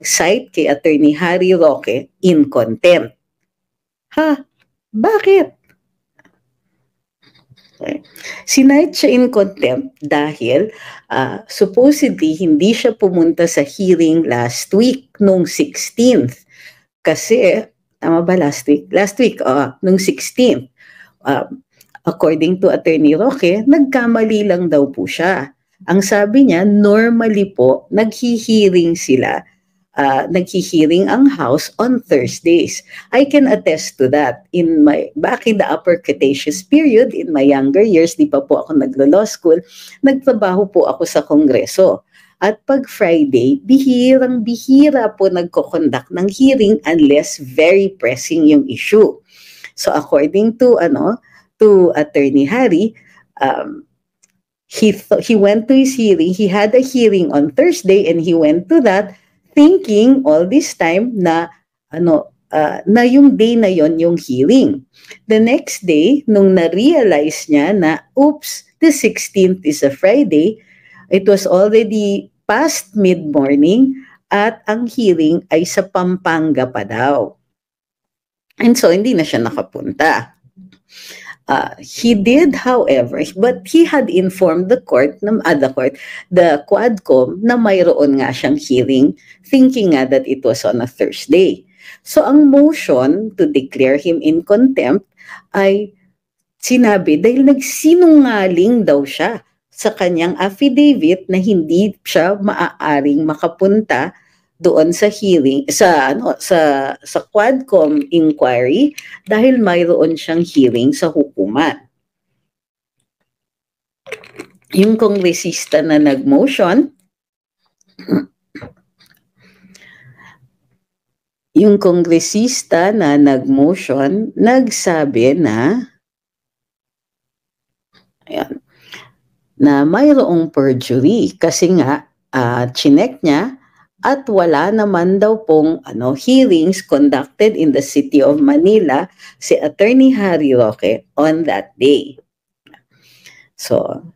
cite kay Attorney Harry Roque in contempt. Bakit? Sinite siya in contempt dahil supposedly hindi siya pumunta sa hearing last week nung 16th. Kasi, tama ba last week? Last week, nung 16th. According to Attorney Roque, nagkamali lang daw po siya. Ang sabi niya, normally po, naghihiring sila, naghihiring ang House on Thursdays. I can attest to that. Back in the upper Cretaceous period, in my younger years, di pa po ako naglo-law school, nagtrabaho po ako sa Kongreso. At pag Friday, bihirang-bihira po nagko-conduct ng hearing unless very pressing yung issue. So according to Attorney Harry, he went to his hearing. He had a hearing on Thursday and he went to that thinking all this time na na yung day na yon yung hearing. The next day, nung na-realize niya na oops, the 16th is a Friday, it was already past mid-morning at ang hearing ay sa Pampanga pa daw. And so hindi na siya nakapunta. He did, however, but he had informed the Quadcom, na mayroon nga siyang hearing, thinking nga that it was on a Thursday. So ang motion to declare him in contempt ay sinabi dahil nagsinungaling daw siya sa kanyang affidavit na hindi siya maaaring makapunta doon sa hearing sa Quadcom inquiry dahil mayroon siyang hearing sa hukuman. Yung kongresista na nag-motion, nagsabi na mayroong perjury kasi nga chinek niya at wala naman daw pong hearings conducted in the city of Manila si Attorney Harry Roque on that day. So,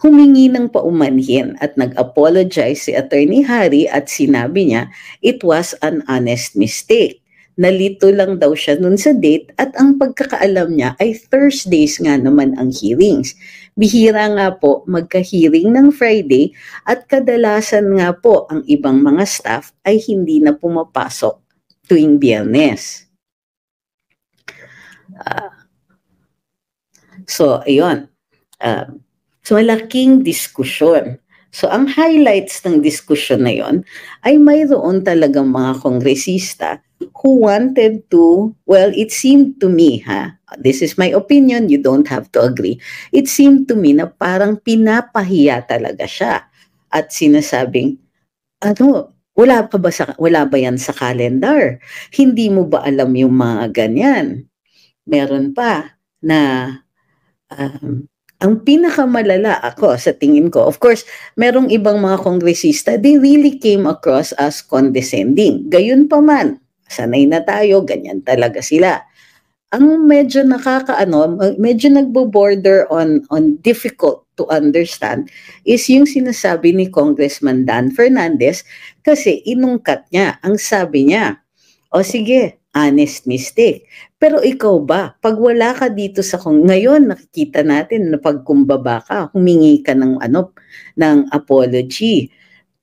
humingi ng paumanhin at nag-apologize si Attorney Harry at sinabi niya it was an honest mistake. Nalito lang daw siya nun sa date at ang pagkakaalam niya ay Thursdays nga naman ang hearings. Bihira nga po magka-hearing ng Friday at kadalasan nga po ang ibang mga staff ay hindi na pumapasok tuwing Biyernes. So, ayun. So, malaking diskusyon. So, ang highlights ng diskusyon na yon ay mayroon talagang mga kongresista who wanted to, well, it seemed to me, this is my opinion, you don't have to agree. It seemed to me na parang pinapahiya talaga siya at sinasabing, wala ba yan sa calendar? Hindi mo ba alam yung mga ganyan? Meron pa na ang pinakamalala ako sa tingin ko, of course, merong ibang mga kongresista, they really came across as condescending. Gayun pa man, sanay na tayo, ganyan talaga sila. Ang medyo medyo nagbo-border on difficult to understand is yung sinasabi ni Congressman Dan Fernandez kasi inungkat niya, ang sabi niya, sige, honest mistake. Pero ikaw ba, pag wala ka dito ngayon nakikita natin na pagkumbaba ka, humingi ka ng apology.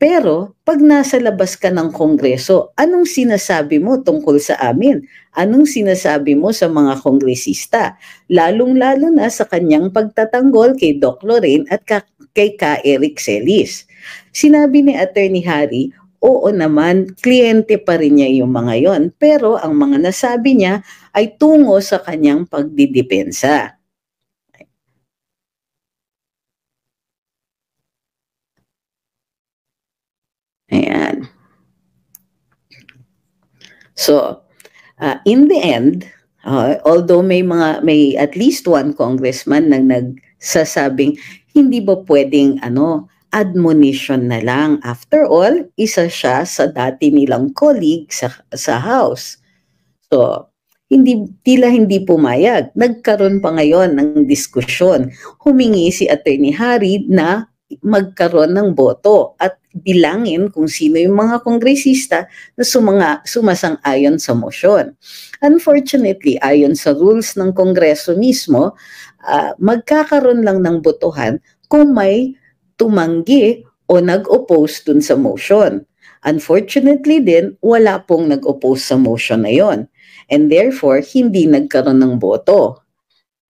Pero pag nasa labas ka ng Kongreso, anong sinasabi mo tungkol sa amin? Anong sinasabi mo sa mga kongresista? Lalong-lalo na sa kanyang pagtatanggol kay Doc Lorraine at kay Ka Eric Celis. Sinabi ni Attorney Harry, oo naman, kliyente pa rin niya yung mga yon. Pero ang mga nasabi niya ay tungo sa kanyang pagdidepensa. Ayan. So, in the end, although may at least one congressman na nagsasabing hindi ba pwedeng admonition na lang. After all, isa siya sa dati nilang colleague sa House. So, tila hindi pumayag. Nagkaroon pa ngayon ng diskusyon. Humingi si Attorney Harry na magkaroon ng boto at bilangin kung sino yung mga kongresista na sumasang-ayon sa motion. Unfortunately, ayon sa rules ng Kongreso mismo, magkakaroon lang ng botohan kung may tumanggi o nag-oppose dun sa motion. Unfortunately din, wala pong nag-oppose sa motion na yon. And therefore, hindi nagkaroon ng boto.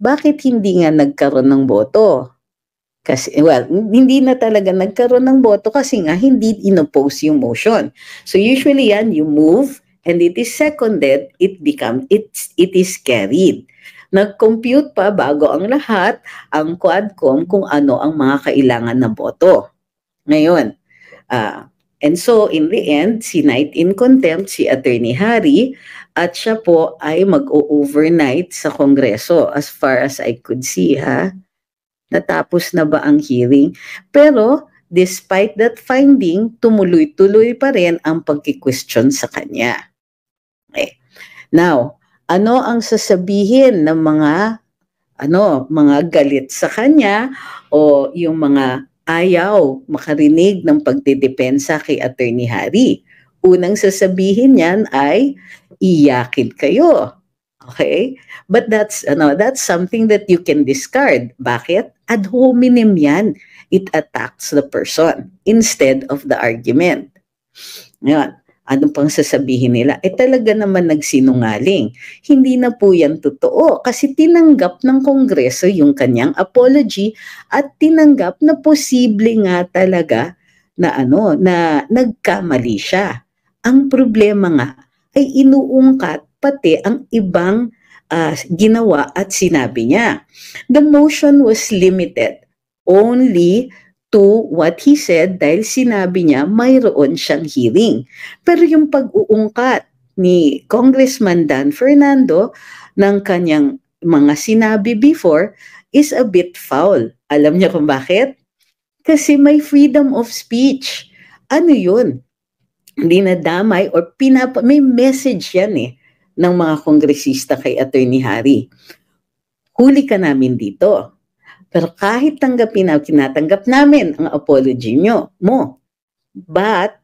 Bakit hindi nga nagkaroon ng boto? Kasi, well, hindi na talaga nagkaroon ng boto kasi nga hindi inoppose yung motion. So usually yan, you move and it is seconded, it is carried. Nag-compute pa bago ang lahat, ang Quadcom kung ano ang mga kailangan na boto. Ngayon, and so in the end, sinight in contempt si Attorney Harry at siya po ay mag-overnight sa Kongreso as far as I could see, natapos na ba ang hearing? Pero despite that finding, tumuloy-tuloy pa rin ang pagki-question sa kanya. Okay. Now, ano ang sasabihin ng mga galit sa kanya o yung mga ayaw makarinig ng pagdedepensa kay Attorney Harry? Unang sasabihin niyan ay iyakin kayo. Okay? But that's something that you can discard. Bakit? Ad hominem yan. It attacks the person instead of the argument. Ngayon, ano pang sasabihin nila? Talaga naman nagsinungaling. Hindi na po yan totoo kasi tinanggap ng Kongreso yung kanyang apology at tinanggap na posible nga talaga na nagkamali siya. Ang problema nga ay inuungkat pati ang ibang ginawa at sinabi niya. The motion was limited only to what he said dahil sinabi niya mayroon siyang hearing. Pero yung pag-uungkat ni Congressman Dan Fernando ng kanyang mga sinabi before is a bit foul. Alam niyo kung bakit? Kasi may freedom of speech. Ano yun? Dinadamay or may message yan ng mga kongresista kay Attorney Harry. Huli ka namin dito. Pero kahit tinatanggap namin ang apology mo. But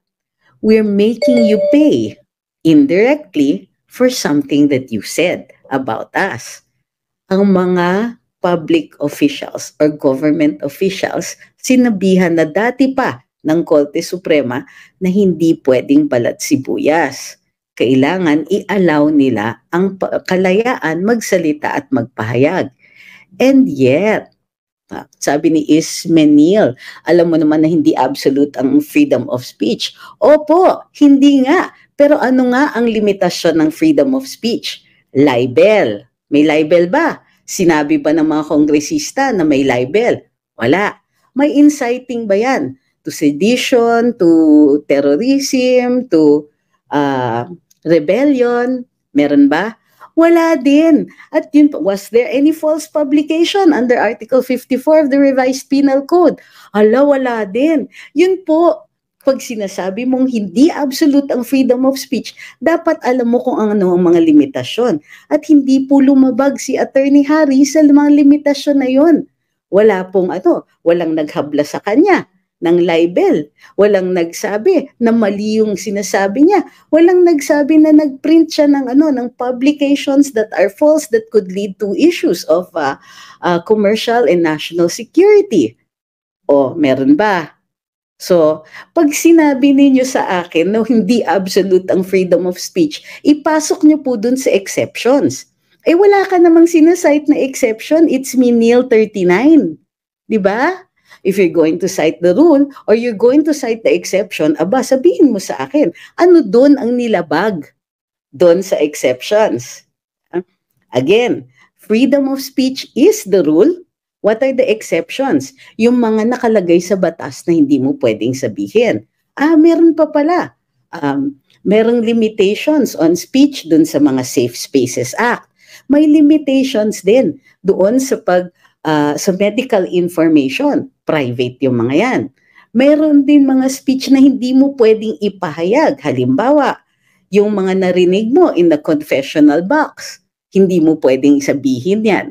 we're making you pay indirectly for something that you said about us. Ang mga public officials or government officials sinabihan na dati pa ng Korte Suprema na hindi pwedeng balat sibuyas. Kailangan i-allow nila ang kalayaan magsalita at magpahayag. And yet, sabi ni Ismenil, alam mo naman na hindi absolute ang freedom of speech. Opo, hindi nga. Pero ano nga ang limitasyon ng freedom of speech? Libel. May libel ba? Sinabi ba ng mga kongresista na may libel? Wala. May inciting ba yan? To sedition, to terrorism, to rebellion? Meron ba? Wala din. At yun, was there any false publication under Article 54 of the Revised Penal Code? Wala din. Yun po, pag sinasabi mong hindi absolute ang freedom of speech, dapat alam mo kung ano ang mga limitasyon. At hindi po lumabag si Attorney Harry sa mga limitasyon na yun. Walang naghabla sa kanya ng libel. Walang nagsabi na mali yung sinasabi niya. Walang nagsabi na nagprint siya ng publications that are false that could lead to issues of commercial and national security. O, meron ba? So, pag sinabi ninyo sa akin na hindi absolute ang freedom of speech, ipasok nyo po dun sa exceptions. Wala ka namang sinasite na exception. It's Menil 39. Diba? If you're going to cite the rule or you're going to cite the exception, sabihin mo sa akin, ano doon ang nilabag doon sa exceptions? Again, freedom of speech is the rule. What are the exceptions? Yung mga nakalagay sa batas na hindi mo pwedeng sabihin. Meron pa pala. Merong limitations on speech doon sa mga Safe Spaces Act. May limitations din doon sa sa medical information, private yung mga yan. Meron din mga speech na hindi mo pwedeng ipahayag. Halimbawa, yung mga narinig mo in the confessional box, hindi mo pwedeng sabihin yan.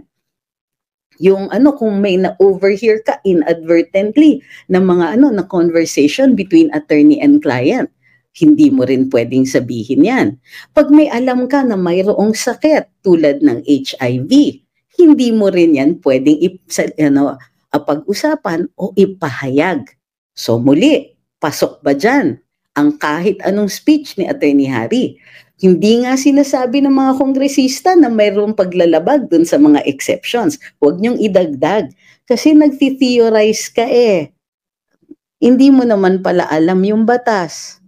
yung kung may na-overhear ka inadvertently ng mga na conversation between attorney and client, hindi mo rin pwedeng sabihin yan. Pag may alam ka na mayroong sakit tulad ng HIV, hindi mo rin yan pwedeng pag-usapan o ipahayag. So muli, pasok ba dyan ang kahit anong speech ni Attorney Harry? Hindi nga sinasabi ng mga kongresista na mayroong paglalabag dun sa mga exceptions. Huwag niyong idagdag. Kasi nagti-theorize ka eh. Hindi mo naman pala alam yung batas.